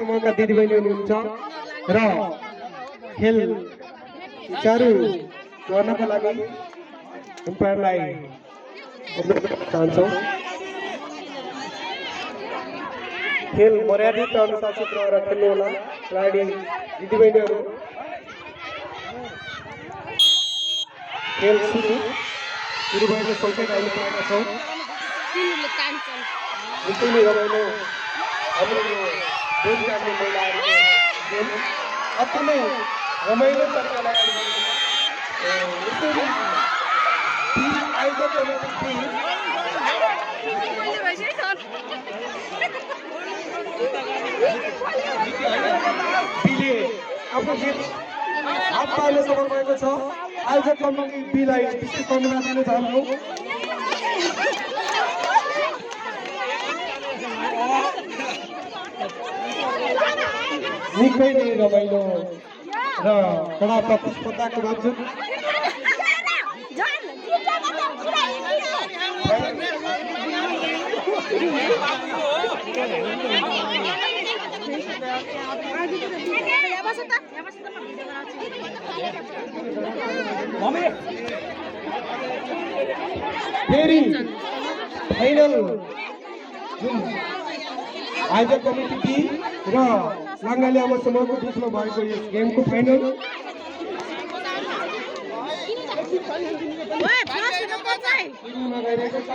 समूहका दिदीबहिनी हुनुहुन्छ र खेल सुचारू गर्नको लागि उनीहरूलाई अनुरोध गर्न चाहन्छौँ। खेल मर्यादित र अनुशासित रहेर खेल्नुहोला खेलाडी दिदीबहिनीहरू। खेल सुरु भएको सङ्केत आइपुगेका छौँ। निकै नै रमाइलो हाम्रो यो रोजगारी महिलाहरूको खेल अति नै रमाइलो तरिकालाई आयोजक बीले आफ्नो जित हात पार्न सफल भएको छ। आयोजक कमिटी बीलाई विशेष धन्यवाद दिन चाहन्छु। निकै नै रमाइलो र कडा प्रतिस्पर्धाको बावजुद फेरि फाइनल जुन आयोजक कमिटी बी र लाङ्गाली आमा समूहको बिचमा भएको यस गेमको फाइनल गइरहेको छ।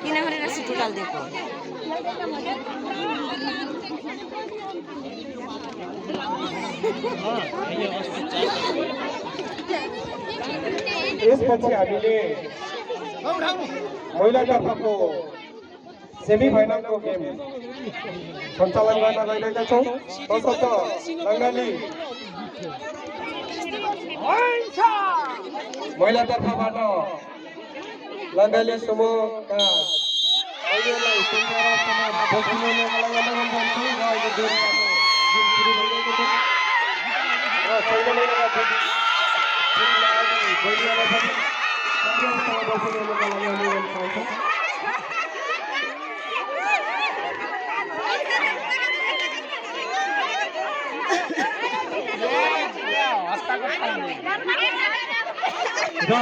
किनभने रसी टुटालिदिएको यसपछि हामीले महिला तर्फको सेमी फाइनलको गेम सञ्चालन गर्न गइरहेका छौँ। तसर्थ बङ्गाली महिला तर्फबाट बङ्गाली समूहका महिलालाई र